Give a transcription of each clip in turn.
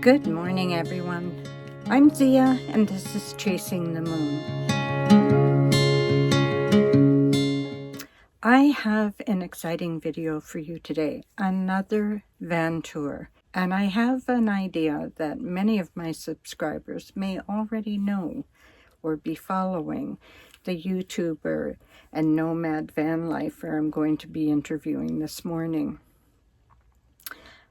Good morning, everyone. I'm Zia, and this is Chasing the Moon. I have an exciting video for you today, another van tour. And I have an idea that many of my subscribers may already know or be following the YouTuber and nomad van lifer I'm going to be interviewing this morning.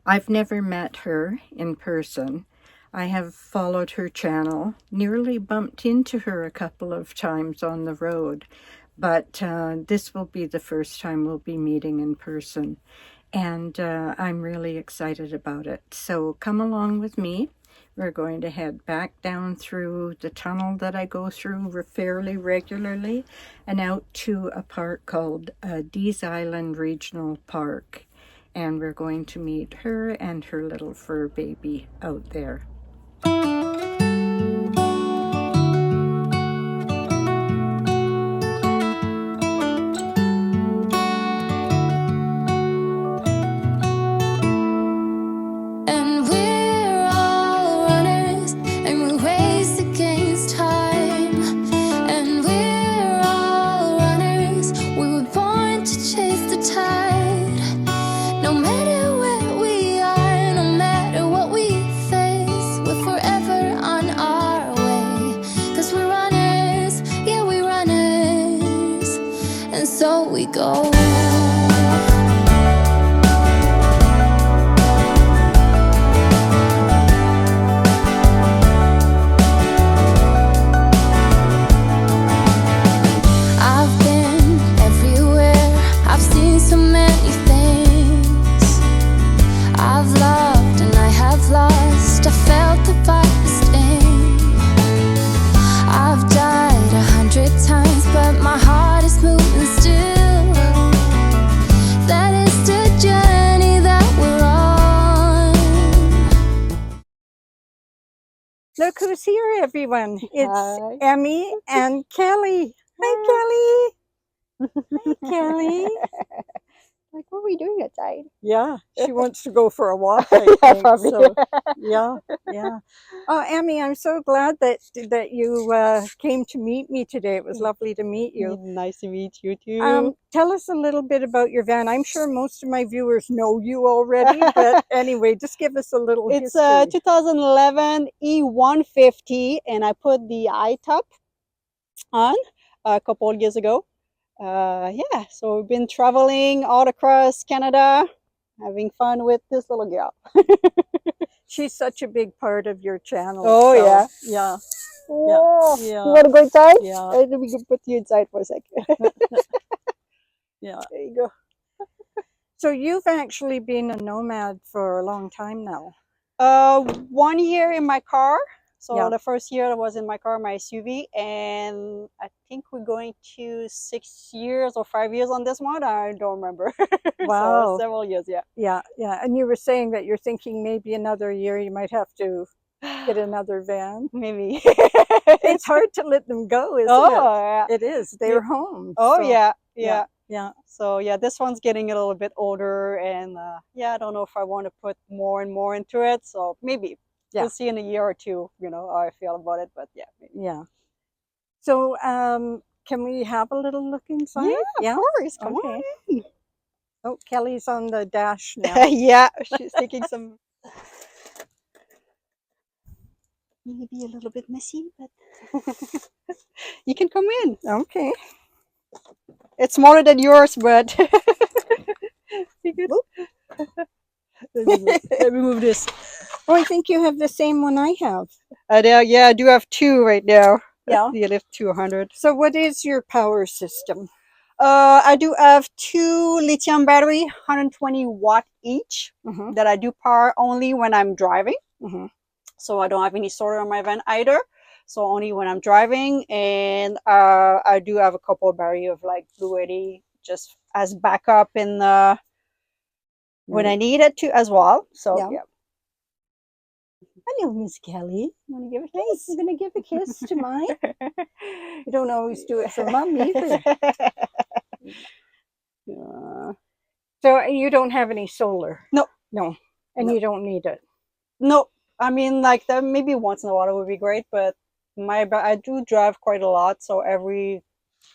I've never met her in person. I have followed her channel, nearly bumped into her a couple of times on the road, but this will be the first time we'll be meeting in person, and I'm really excited about it. So come along with me. We're going to head back down through the tunnel that I go through fairly regularly and out to a park called Dees Island Regional Park. And we're going to meet her and her little fur baby out there. So we go. I've been everywhere, I've seen so many things. I've loved and I have lost, I felt the fire sting. I've died 100 times, but my heart is moving still. That is the journey that we're on. Look who's here, everyone. It's Hi. Emmy and Kelly. Hi, Kelly. Hi, Kelly. Like, what are we doing outside? Yeah, she wants to go for a walk, I think. Probably. So, yeah. Oh, Emmy, I'm so glad that you came to meet me today. It was lovely to meet you. Nice to meet you too. Tell us a little bit about your van. I'm sure most of my viewers know you already, but anyway, just give us a little It's history. a 2011 E150, and I put the iTop on a couple of years ago. Yeah, so we've been traveling all across Canada, having fun with this little girl. She's such a big part of your channel. Oh, so, yeah. Yeah. Oh, Yeah. you want to go inside? Yeah. Let me put you inside for a second. Yeah. There you go. So you've actually been a nomad for a long time now. 1 year in my car. So Yeah. the first year I was in my car, my SUV, and I think we're going to 6 years or 5 years on this one. I don't remember. Wow. So several years, yeah. Yeah. And you were saying that you're thinking maybe another year you might have to get another van. Maybe. It's hard to let them go, isn't Yeah. it? It is. They're home. Oh, so, yeah. Yeah. So yeah, this one's getting a little bit older, and yeah, I don't know if I want to put more and more into it. So maybe. Yeah. We'll see in a year or two, how I feel about it, but yeah. Maybe. Yeah. So can we have a little look inside? Yeah, of course. Come on. Oh, Kelly's on the dash now. Yeah, she's taking some. Maybe a little bit messy, but you can come in. Okay. It's smaller than yours, but you good? Let me move this. Oh, I think you have the same one I have. Yeah, I do have two right now. Yeah. The Lift 200. So what is your power system? I do have two lithium battery, 120 watt each, that I do power only when I'm driving. So I don't have any solar on my van either. So only when I'm driving. And I do have a couple of battery of like Blue 80 just as backup in when I need it to as well. So yeah. Hello, Miss Kelly. You want to give a kiss? I'm going to give a kiss to mine. You don't always do it for Mom either. So you don't have any solar? No. No. And you don't need it? No. I mean, like that maybe once in a while would be great, but I do drive quite a lot, so every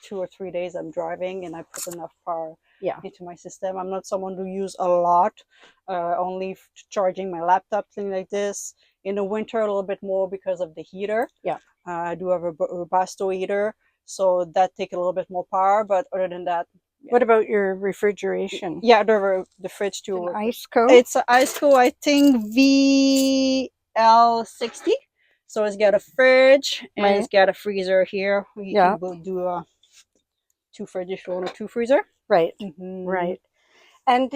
2 or 3 days I'm driving, and I put enough power Yeah. into my system. I'm not someone who use a lot, only charging my laptop, thing like this. In the winter, a little bit more because of the heater. Yeah. I do have a Robusto heater, so that take a little bit more power. But other than that, What about your refrigeration? yeah, the fridge too. An Iceco? It's an Iceco, I think VL60. So it's got a fridge and Right. it's got a freezer here. We Yeah. can do a 2 fridges if you want a 2 freezer. Right. Mm-hmm. Right. And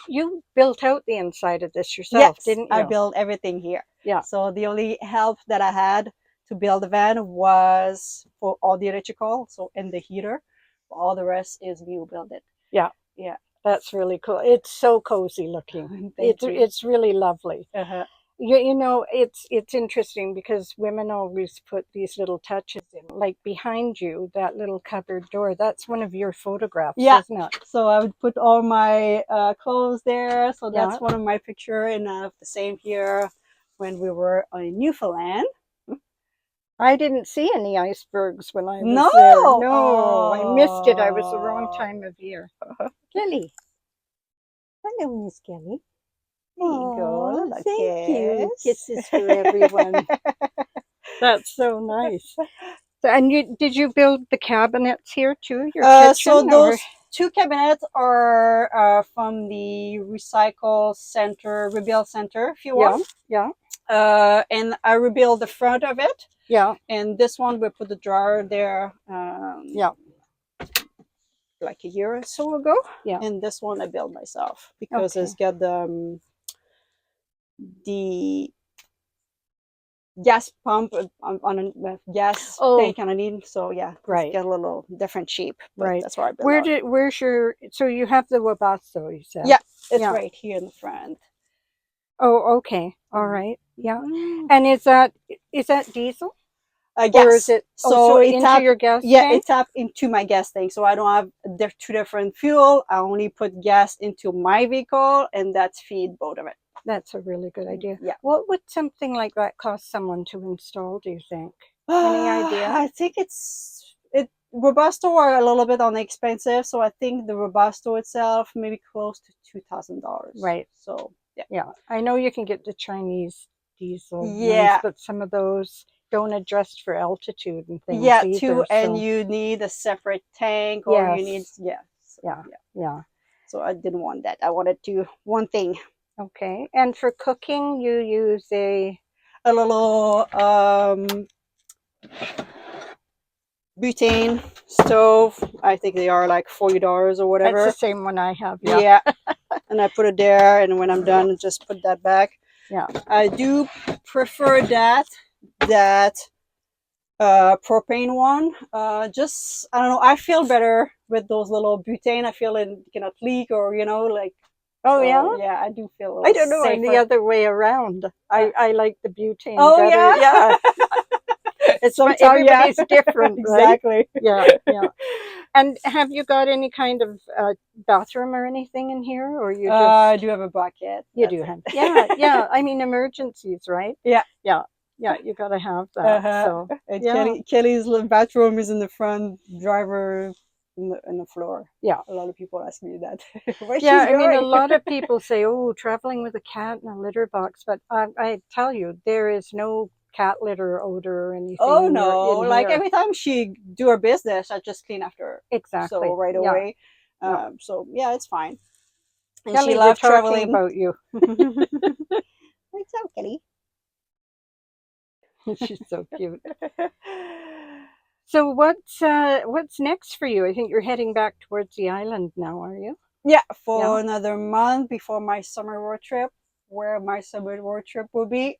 you built out the inside of this yourself, Yes, didn't you? I built everything here. Yeah. So the only help that I had to build the van was for all the electrical, so and the heater. All the rest is me who built it. Yeah. Yeah. That's really cool. It's so cozy looking. Thank you. It's really lovely. Uh-huh. You know, it's interesting because women always put these little touches in, like behind you, that little cupboard door. That's one of your photographs, Yeah. isn't it? So I would put all my clothes there. So that's Yeah. one of my picture, and I have the same here when we were in Newfoundland. I didn't see any icebergs when I was No! there. No, I missed it. I was the wrong Oh. time of year. Kelly. Hello, Miss Kelly. There you go. Aw, thank you. Kiss. Kisses for everyone. That's so nice. So, and did you build the cabinets here too? Your kitchen? So those 2 cabinets are from the recycle center, rebuild center, if you want. Yeah. And I rebuilt the front of it. Yeah. And this one, we put the drawer there. Yeah. Like a year or so ago. Yeah. And this one I built myself because Okay. it's got the gas pump on a gas tank underneath. So yeah, Right. It's got a little different shape. But Right. that's why I built it. Where's your? So you have the Webasto, you said? Yeah, it's Yeah. right here in the front. Oh, okay. All right. Yeah. Mm. And is that diesel? Yes. Or is it so it into tap, your gas yeah, tank? it tapped into my gas tank. So I don't have two different fuel. I only put gas into my vehicle, and that's feed both of it. That's a really good idea. Yeah. What would something like that cost someone to install, do you think? Any idea? I think Robusto are a little bit on the expensive, so I think the Robusto itself maybe close to $2,000. Right. So yeah. Yeah. I know you can get the Chinese diesel Yeah. ones, but some of those don't adjust for altitude and things. Yeah, either, too, and so. you need a separate tank, or you need Yeah. So I didn't want that. I wanted one thing. Okay. And for cooking, you use a little butane stove. I think they are like $40 or whatever. That's the same one I have. Yeah. Yeah. And I put it there, and when I'm done, just put that back. Yeah. I do prefer that propane one. Just I don't know. I feel better with those little butane. I feel it cannot leak, or like. Oh, so, yeah? Yeah, I do feel. I don't know. I'm safer. the other way around. I like the butane. Oh, better. yeah? It's Sometimes, everybody's different, right? Exactly. Yeah. And have you got any kind of bathroom or anything in here, or you just? I do have a bucket. You do have. Yeah. I mean, emergencies, right? Yeah. You got to have that. So and Kelly's bathroom is in the front, driver in the floor. Yeah. A lot of people ask me that. I mean, a lot of people say, "Oh, traveling with a cat in a litter box," but I tell you, there is no cat litter odor or anything. Oh no! Like here. every time she do her business, I just clean after her. Exactly. So right away. Yeah. So yeah, it's fine. And Kelly, she loves traveling. about you. What's up, Kelly? She's so cute. So what's next for you? I think you're heading back towards the island now, are you? Yeah, for another month before my summer road trip. Where my summer road trip will be,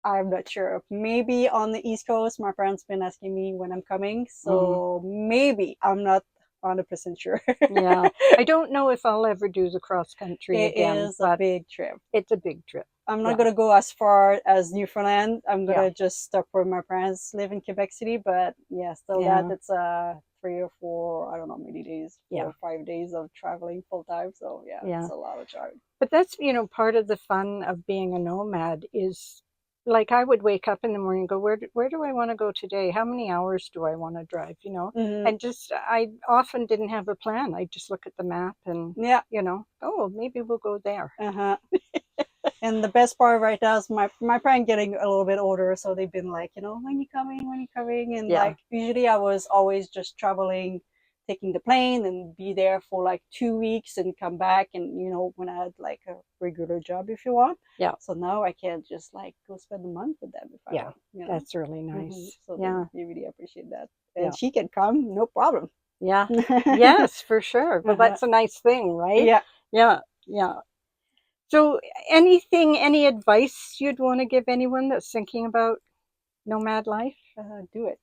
I'm not sure. Maybe on the East Coast. My friend's been asking me when I'm coming, so maybe. I'm not 100% sure. Yeah, I don't know if I'll ever do the cross country again. It is a big trip. It's a big trip. I'm not gonna go as far as Newfoundland. I'm gonna Yeah. just stop where my parents live in Quebec City. But yeah, still Yeah. that it's a 3 or 4, I don't know, many days, 4 Yeah. or 5 days of traveling full time. So yeah, Yeah. it's a lot of traveling. But that's, part of the fun of being a nomad is like I would wake up in the morning and go, where do I want to go today? How many hours do I want to drive? And just, I often didn't have a plan. I just look at the map and, Yeah. oh, maybe we'll go there. Uh-huh. And the best part right now is my parents getting a little bit older, so they've been like, when you coming, when you coming, and Yeah. like usually I was always just traveling, taking the plane and be there for like 2 weeks and come back, and when I had like a regular job, if you want. Yeah. So now I can just like go spend a month with them if I want. That's really nice. So Yeah. they really appreciate that, and Yeah. she can come, no problem. Yeah. Yes, for sure. But that's a nice thing, right? Yeah. Yeah. Yeah. So any advice you'd want to give anyone that's thinking about nomad life? Do it.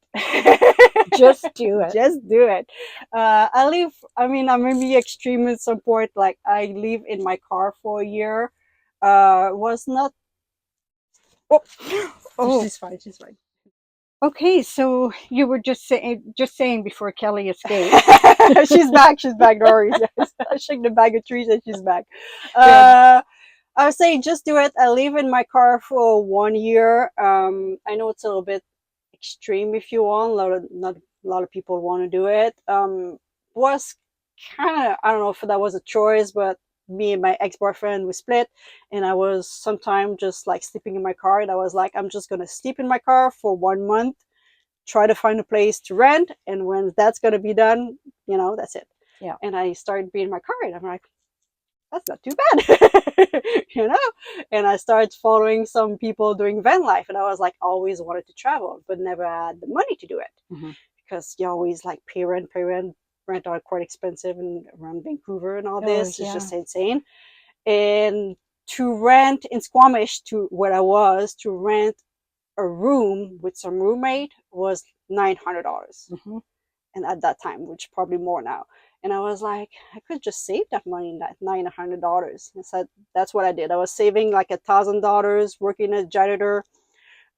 Just do it. Just do it. I'm maybe extreme at some point. Like I live in my car for a year. Was not. Oh, she's fine. She's fine. Okay, so you were just saying before Kelly escaped. She's back. She's back. No worries. Yes. I shake the bag of trees and she's back. I would say just do it. I live in my car for 1 year. I know it's a little bit extreme if you want. Not a lot of people want to do it. Was kind of, I don't know if that was a choice, but me and my ex-boyfriend, we split, and I was sometime just like sleeping in my car, and I was like, I'm just gonna sleep in my car for 1 month, try to find a place to rent, and when that's gonna be done, that's it. Yeah. And I started being in my car, and I'm like, that's not too bad. And I started following some people doing van life, and I was like, always wanted to travel but never had the money to do it, because you always like pay rent are quite expensive, and around Vancouver and all this is just insane. And to rent in Squamish, to where I was, to rent a room with some roommate was $900. And at that time, which probably more now. And I was like, I could just save that money, that $900. And so that's what I did. I was saving like $1,000 working as janitor.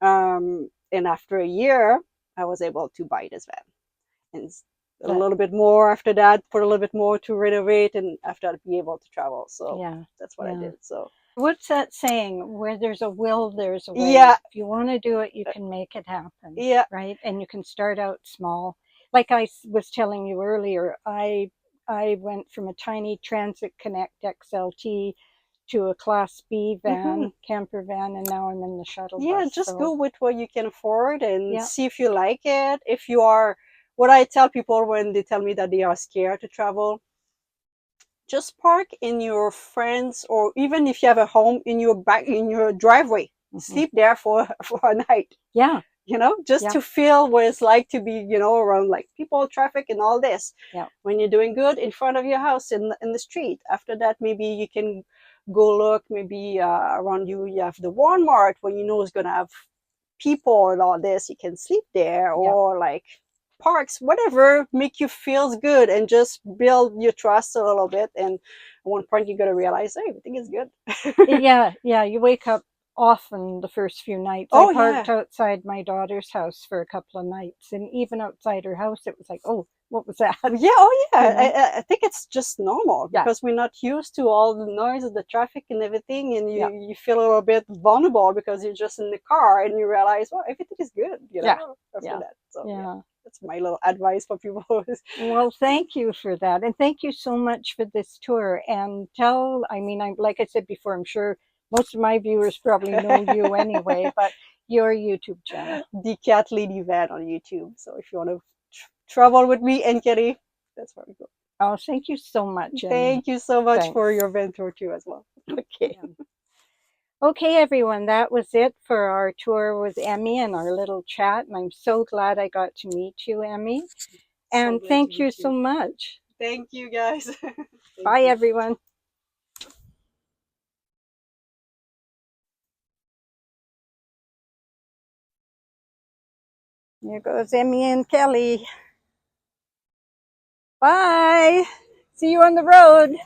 And after a year, I was able to buy this van. And a little bit more after that, put a little bit more to renovate, and after that, be able to travel. So that's what I did. So what's that saying? Where there's a will, there's a way. Yeah. If you want to do it, you can make it happen. Yeah. Right? And you can start out small. Like I was telling you earlier, I went from a tiny Transit Connect XLT to a Class B van, camper van, and now I'm in the shuttle bus. Just go with what you can afford and Yeah. see if you like it. If you are, what I tell people when they tell me that they are scared to travel, just park in your friends, or even if you have a home, in your driveway. Sleep there for a night. Yeah. Just to feel what it's like to be, around like people, traffic, and all this. Yeah. When you're doing good in front of your house in the street. After that, maybe you can go look. Maybe around you have the Walmart, where it's gonna have people and all this. You can sleep there, or like parks, whatever make you feels good, and just build your trust a little bit. And at one point, you're gonna realize, hey, everything is good. Yeah. You wake up often the first few nights. I parked outside my daughter's house for a couple of nights, and even outside her house, it was like, oh, what was that? I think it's just normal, because we're not used to all the noise of the traffic and everything, and you feel a little bit vulnerable because you're just in the car, and you realize, well, everything is good, after that. So that's my little advice for people. Well, thank you for that, and thank you so much for this tour. And like I said before, I'm sure most of my viewers probably know you anyway, but your YouTube channel, The Cat Lady Van on YouTube. So if you want to travel with me and Kelly, that's where we go. Oh, thank you so much. Thank you so much for your van tour too as well. Okay. Okay, everyone, that was it for our tour with Emmy and our little chat. And I'm so glad I got to meet you, Emmy. And thank you so much. Thank you, guys. Bye, everyone. Here goes Emmy and Kelly. Bye. See you on the road.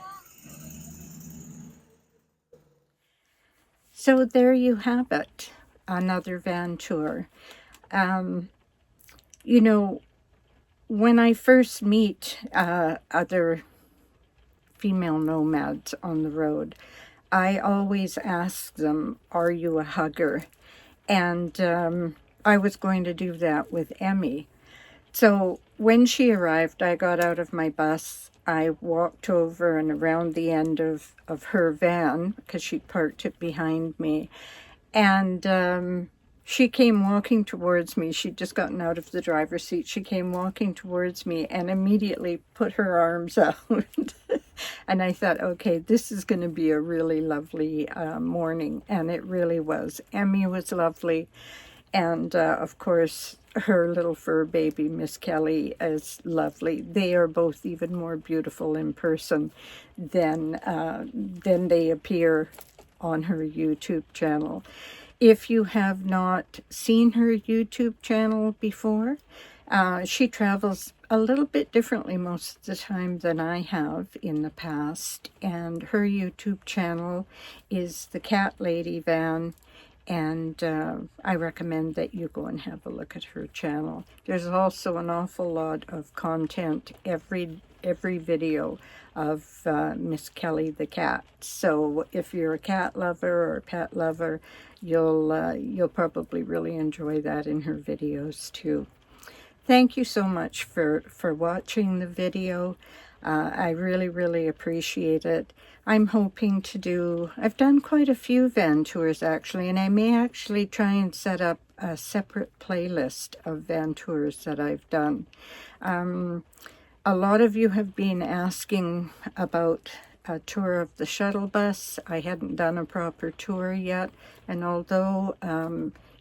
So there you have it, another van tour. when I first meet other female nomads on the road, I always ask them, are you a hugger? And I was going to do that with Emmy. So when she arrived, I got out of my bus. I walked over and around the end of her van, because she parked it behind me. And she came walking towards me. She'd just gotten out of the driver's seat. She came walking towards me and immediately put her arms out. And I thought, okay, this is going to be a really lovely morning. And it really was. Emmy was lovely. And of course, her little fur baby, Miss Kelly, is lovely. They are both even more beautiful in person than they appear on her YouTube channel. If you have not seen her YouTube channel before, she travels a little bit differently most of the time than I have in the past. And her YouTube channel is the Cat Lady Van. And I recommend that you go and have a look at her channel. There's also an awful lot of content every video of Miss Kelly the cat. So if you're a cat lover or a pet lover, you'll probably really enjoy that in her videos too. Thank you so much for watching the video. I really appreciate it. I'm hoping to do, I've done quite a few van tours actually, and I may actually try and set up a separate playlist of van tours that I've done. A lot of you have been asking about a tour of the shuttle bus. I hadn't done a proper tour yet, and although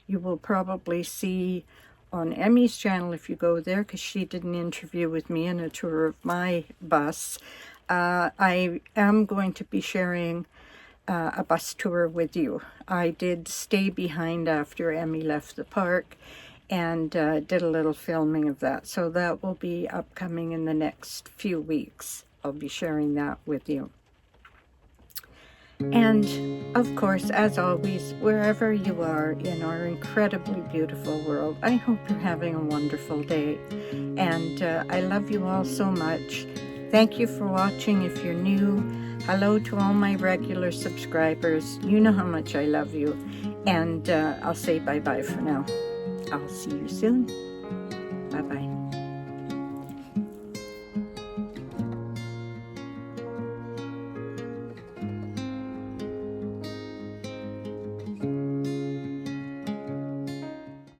you will probably see on Emmy's channel if you go there, because she did an interview with me and a tour of my bus, I am going to be sharing a bus tour with you. I did stay behind after Emmy left the park and did a little filming of that. So that will be upcoming in the next few weeks. I'll be sharing that with you. And of course, as always, wherever you are in our incredibly beautiful world, I hope you're having a wonderful day. And I love you all so much. Thank you for watching if you're new. Hello to all my regular subscribers. You know how much I love you. And I'll say bye-bye for now. I'll see you soon. Bye-bye.